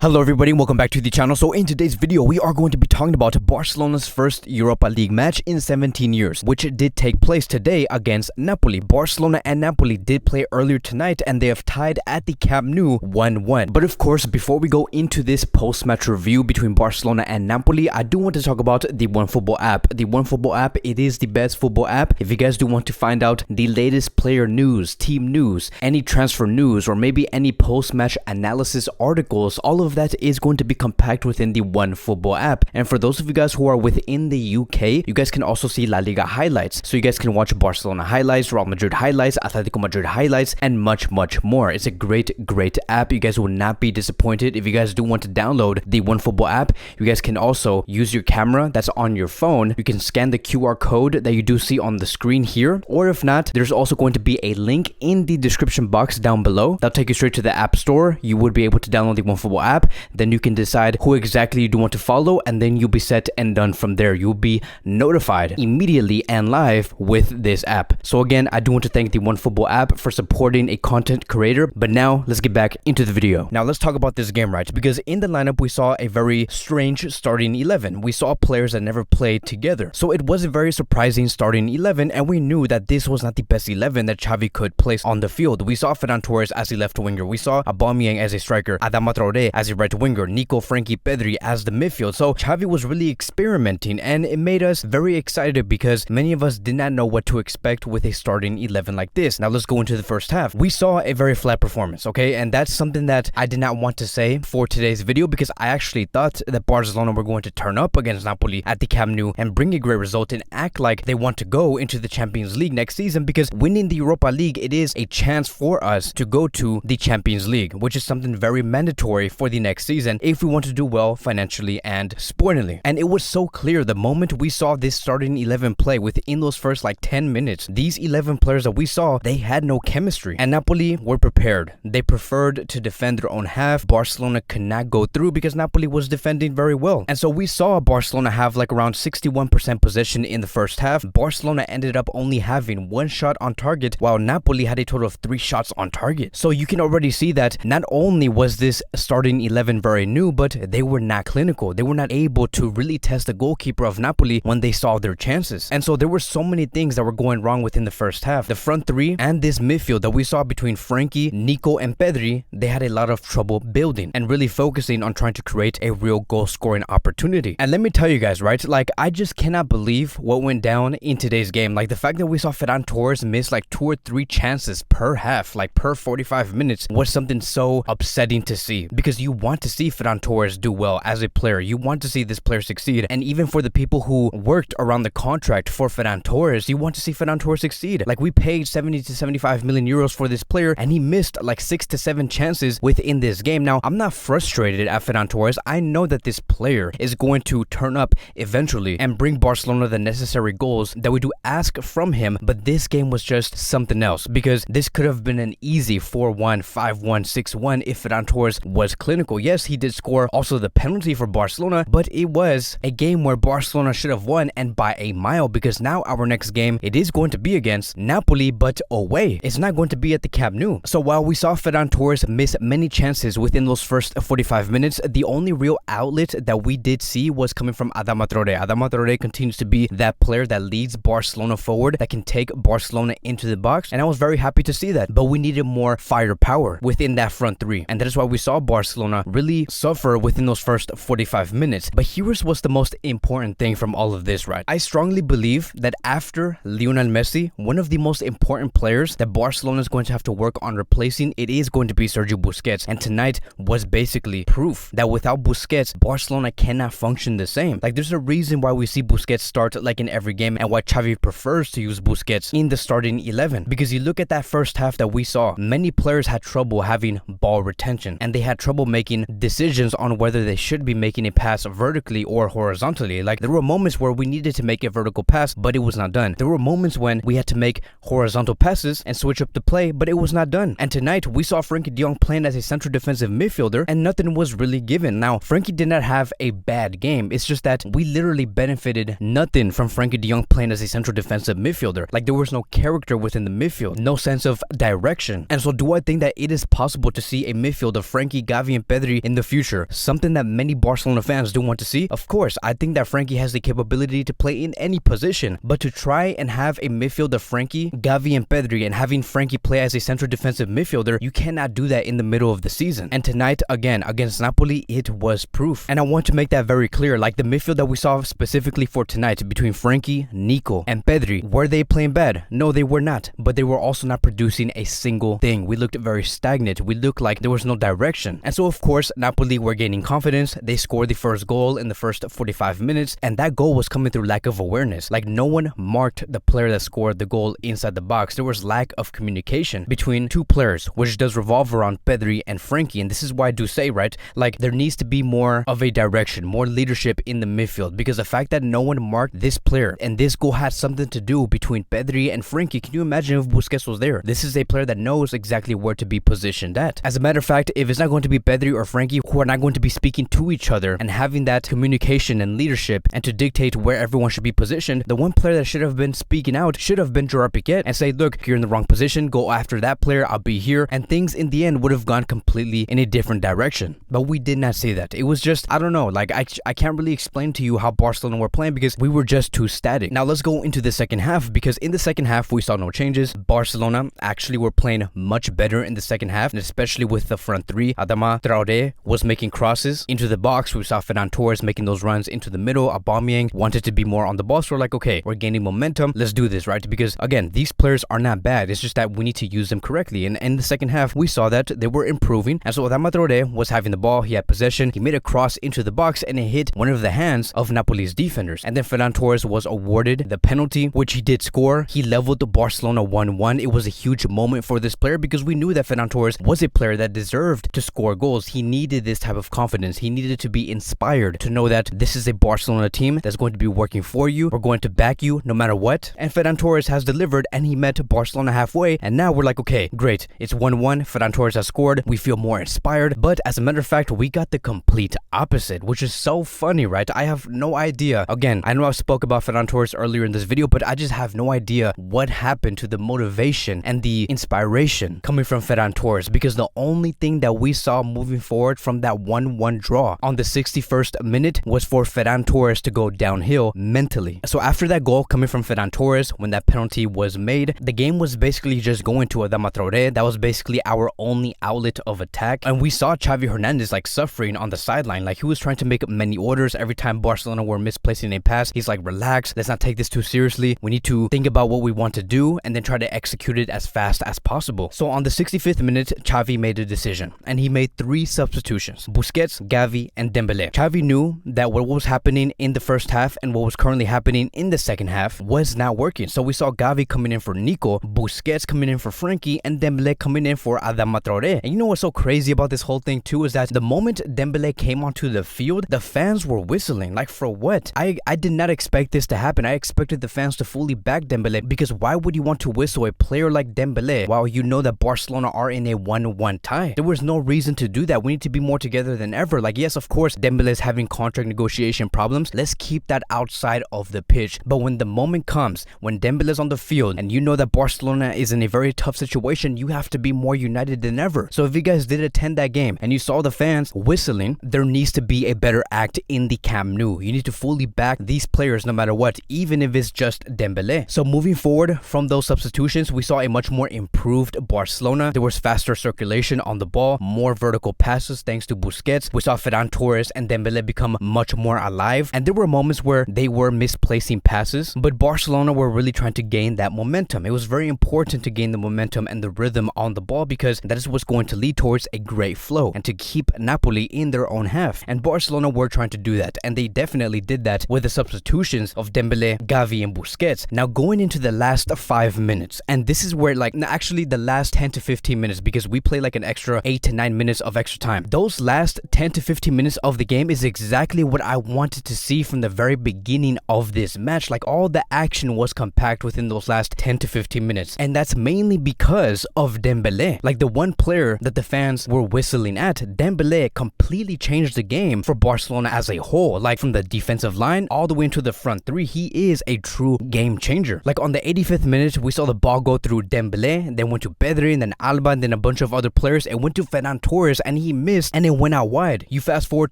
Hello everybody, welcome back to the channel. So in today's video, we are going to be talking about Barcelona's first Europa League match in 17 years, which did take place today against Napoli. Barcelona and Napoli did play earlier tonight and they have tied at the Camp Nou 1-1. But of course, before we go into this post-match review between Barcelona and Napoli, I do want to talk about the OneFootball app. The OneFootball app, it is the best football app. If you guys do want to find out the latest player news, team news, any transfer news, or maybe any post-match analysis articles, all of that is going to be compact within the OneFootball app. And for those of you guys who are within the UK, you guys can also see La Liga highlights. So you guys can watch Barcelona highlights, Real Madrid highlights, Atletico Madrid highlights, and much more. It's a great app. You guys will not be disappointed. If you guys do want to download the OneFootball app, you guys can also use your camera that's on your phone. You can scan the QR code that you do see on the screen here, or if not, there's also going to be a link in the description box down below. That'll take you straight to the App Store. You would be able to download the OneFootball app. Then you can decide who exactly you do want to follow, and then you'll be set and done from there. You'll be notified immediately and live with this app. So again, I do want to thank the OneFootball app for supporting a content creator. But now let's get back into the video. Now let's talk about this game, right? Because in the lineup we saw a very strange starting 11. We saw players that never played together. So it was a very surprising starting 11, and we knew that this was not the best 11 that Xavi could place on the field. We saw Ferran Torres as a left winger. We saw Aubameyang as a striker, Adama Traoré as a right winger, Nico, Frankie, Pedri as the midfield. So Xavi was really experimenting, and it made us very excited because many of us did not know what to expect with a starting 11 like this. Now let's go into the first half. We saw a very flat performance, okay? And that's something that I did not want to say for today's video because I actually thought that Barcelona were going to turn up against Napoli at the Camp Nou and bring a great result and act like they want to go into the Champions League next season, because winning the Europa League, it is a chance for us to go to the Champions League, which is something very mandatory for the next season if we want to do well financially and sportingly. And it was so clear the moment we saw this starting 11 play within those first like 10 minutes. These 11 players that we saw, they had no chemistry, and Napoli were prepared. They preferred to defend their own half. Barcelona could not go through because Napoli was defending very well. And so we saw Barcelona have like around 61% possession in the first half. Barcelona ended up only having one shot on target, while Napoli had a total of 3 shots on target. So you can already see that not only was this starting 11 very new, but they were not clinical. They were not able to really test the goalkeeper of Napoli when they saw their chances. And so there were so many things that were going wrong within the first half. The front three and this midfield that we saw between Frankie, Nico, and Pedri, they had a lot of trouble building and really focusing on trying to create a real goal scoring opportunity. And let me tell you guys, right, like I just cannot believe what went down in today's game. Like the fact that we saw Ferran Torres miss like 2 or 3 chances per half, like per 45 minutes, was something so upsetting to see, because you want to see Ferran Torres do well as a player. You want to see this player succeed. And even for the people who worked around the contract for Ferran Torres, you want to see Ferran Torres succeed. Like we paid 70 to 75 million euros for this player, and he missed like 6 to 7 chances within this game. Now, I'm not frustrated at Ferran Torres. I know that this player is going to turn up eventually and bring Barcelona the necessary goals that we do ask from him. But this game was just something else, because this could have been an easy 4-1, 5-1, 6-1 if Ferran Torres was clinical. Yes, he did score also the penalty for Barcelona, but it was a game where Barcelona should have won, and by a mile, because now our next game, it is going to be against Napoli, but away. It's not going to be at the Camp Nou. So while we saw Ferran Torres miss many chances within those first 45 minutes, the only real outlet that we did see was coming from Adama Traoré. Adama Traoré continues to be that player that leads Barcelona forward, that can take Barcelona into the box, and I was very happy to see that. But we needed more firepower within that front three, and that is why we saw Barcelona really suffer within those first 45 minutes. But here's what's the most important thing from all of this, right? I strongly believe that after Lionel Messi, one of the most important players that Barcelona is going to have to work on replacing, it is going to be Sergio Busquets. And tonight was basically proof that without Busquets, Barcelona cannot function the same. Like there's a reason why we see Busquets start like in every game, and why Xavi prefers to use Busquets in the starting 11. Because you look at that first half that we saw, many players had trouble having ball retention, and they had trouble making decisions on whether they should be making a pass vertically or horizontally. Like there were moments where we needed to make a vertical pass, but it was not done. There were moments when we had to make horizontal passes and switch up the play, but it was not done. And tonight we saw Frankie de Jong playing as a central defensive midfielder, and nothing was really given. Now, Frankie did not have a bad game. It's just that we literally benefited nothing from Frankie de Jong playing as a central defensive midfielder. Like there was no character within the midfield, no sense of direction. And so do I think that it is possible to see a midfield of Frankie, Xavi, and Pedri in the future, something that many Barcelona fans do want to see. Of course, I think that Frankie has the capability to play in any position, but to try and have a midfield of Frankie, Xavi and Pedri, and having Frankie play as a central defensive midfielder, you cannot do that in the middle of the season. And tonight, again, against Napoli, it was proof. And I want to make that very clear, like the midfield that we saw specifically for tonight between Frankie, Nico, and Pedri, were they playing bad? No, they were not, but they were also not producing a single thing. We looked very stagnant. We looked like there was no direction. And so, of course, Napoli were gaining confidence. They scored the first goal in the first 45 minutes, and that goal was coming through lack of awareness. Like, no one marked the player that scored the goal inside the box. There was lack of communication between two players, which does revolve around Pedri and Frankie. And this is why I do say, right, like there needs to be more of a direction, more leadership in the midfield, because the fact that no one marked this player and this goal had something to do between Pedri and Frankie. Can you imagine if Busquets was there? This is a player that knows exactly where to be positioned at. As a matter of fact, if it's not going to be Pedri or Frankie who are not going to be speaking to each other and having that communication and leadership and to dictate where everyone should be positioned, the one player that should have been speaking out should have been Gerard Piqué and say, look, you're in the wrong position, go after that player, I'll be here, and things in the end would have gone completely in a different direction. But we did not see that. It was just, I don't know, like I can't really explain to you how Barcelona were playing because we were just too static. Now let's go into the second half, because in the second half we saw no changes. Barcelona actually were playing much better in the second half, and especially with the front three. Adama Traoré was making crosses into the box. We saw Ferran Torres making those runs into the middle. Aubameyang wanted to be more on the ball, so we're like, okay, we're gaining momentum, let's do this, right? Because again, these players are not bad, it's just that we need to use them correctly. And in the second half we saw that they were improving, and so Adama Traoré was having the ball, he had possession, he made a cross into the box and it hit one of the hands of Napoli's defenders, and then Ferran Torres was awarded the penalty, which he did score. He leveled the Barcelona 1-1. It was a huge moment for this player because we knew that Ferran Torres was a player that deserved to score goals. He needed this type of confidence. He needed to be inspired to know that this is a Barcelona team that's going to be working for you. We're going to back you no matter what. And Ferran Torres has delivered, and he met Barcelona halfway, and now we're like, okay, great, it's 1-1. Ferran Torres has scored. We feel more inspired. But as a matter of fact, we got the complete opposite, which is so funny, right? I have no idea. Again, I know I spoke about Ferran Torres earlier in this video, but I just have no idea what happened to the motivation and the inspiration coming from Ferran Torres, because the only thing that we saw moving forward from that 1-1 draw on the 61st minute was for Ferran Torres to go downhill mentally. So after that goal coming from Ferran Torres, when that penalty was made, the game was basically just going to Adama Traoré. That was basically our only outlet of attack, and we saw Xavi Hernandez like suffering on the sideline. Like, he was trying to make many orders. Every time Barcelona were misplacing a pass, he's like, relax, let's not take this too seriously, we need to think about what we want to do and then try to execute it as fast as possible. So on the 65th minute, Xavi made a decision, and he made 3 substitutions: Busquets, Xavi, and Dembele. Xavi knew that what was happening in the first half and what was currently happening in the second half was not working. So we saw Xavi coming in for Nico, Busquets coming in for Frankie, and Dembele coming in for Adama Traoré. And you know what's so crazy about this whole thing too is that the moment Dembele came onto the field, the fans were whistling. Like, for what? I did not expect this to happen. I expected the fans to fully back Dembele, because why would you want to whistle a player like Dembele while you know that Barcelona are in a 1-1 tie? There was no reason to do that. We need to be more together than ever. Like, yes, of course, Dembele is having contract negotiation problems. Let's keep that outside of the pitch. But when the moment comes, when Dembele is on the field and you know that Barcelona is in a very tough situation, you have to be more united than ever. So if you guys did attend that game and you saw the fans whistling, there needs to be a better act in the Camp Nou. You need to fully back these players no matter what, even if it's just Dembele. So moving forward from those substitutions, we saw a much more improved Barcelona. There was faster circulation on the ball, more vertical passes thanks to Busquets. We saw Ferran Torres and Dembele become much more alive, and there were moments where they were misplacing passes, but Barcelona were really trying to gain that momentum. It was very important to gain the momentum and the rhythm on the ball, because that is what's going to lead towards a great flow and to keep Napoli in their own half. And Barcelona were trying to do that, and they definitely did that with the substitutions of Dembele, Xavi, and Busquets. Now going into the last 5 minutes, and this is where, like, actually the last 10 to 15 minutes, because we play like an extra 8 to 9 minutes of extra time. Those last 10 to 15 minutes of the game is exactly what I wanted to see from the very beginning of this match. Like, all the action was compact within those last 10 to 15 minutes, and that's mainly because of Dembele. Like, the one player that the fans were whistling at, Dembele completely changed the game for Barcelona as a whole. Like, from the defensive line all the way into the front three, he is a true game changer. Like, on the 85th minute, we saw the ball go through Dembele, then went to Pedri, and then Alba, and then a bunch of other players, and went to Ferran Torres, and he missed and it went out wide. You fast forward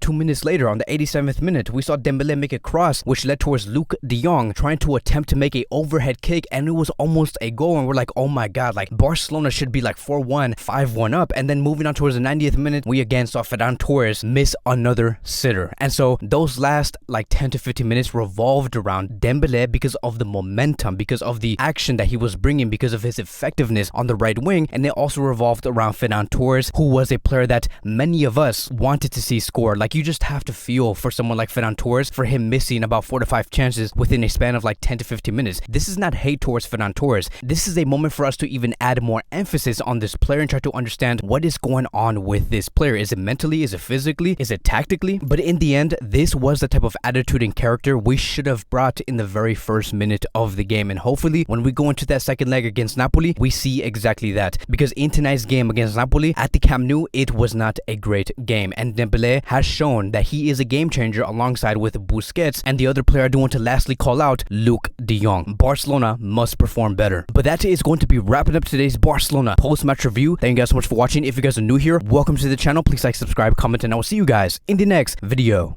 2 minutes later, on the 87th minute, we saw Dembele make a cross which led towards Luke de Jong trying to attempt to make a overhead kick, and it was almost a goal, and we're like, oh my god, like Barcelona should be like 4-1, 5-1 up. And then moving on towards the 90th minute, we again saw Ferran Torres miss another sitter. And so those last like 10 to 15 minutes revolved around Dembele because of the momentum, because of the action that he was bringing, because of his effectiveness on the right wing. And it also revolved around Ferran Torres, who was a player that many of us wanted to see score. Like, you just have to feel for someone like Ferran Torres for him missing about 4 to 5 chances within a span of like 10 to 15 minutes. This is not hate towards Ferran Torres. This is a moment for us to even add more emphasis on this player and try to understand what is going on with this player. Is it mentally? Is it physically? Is it tactically? But in the end, this was the type of attitude and character we should have brought in the very first minute of the game. And hopefully when we go into that second leg against Napoli, we see exactly that. Because in tonight's game against Napoli at the Camp Nou, it was not a great game. And Dembele has shown that he is a game changer alongside with Busquets. And the other player I do want to lastly call out, Luke de Jong. Barcelona must perform better. But that is going to be wrapping up today's Barcelona post-match review. Thank you guys so much for watching. If you guys are new here, welcome to the channel. Please like, subscribe, comment, and I will see you guys in the next video.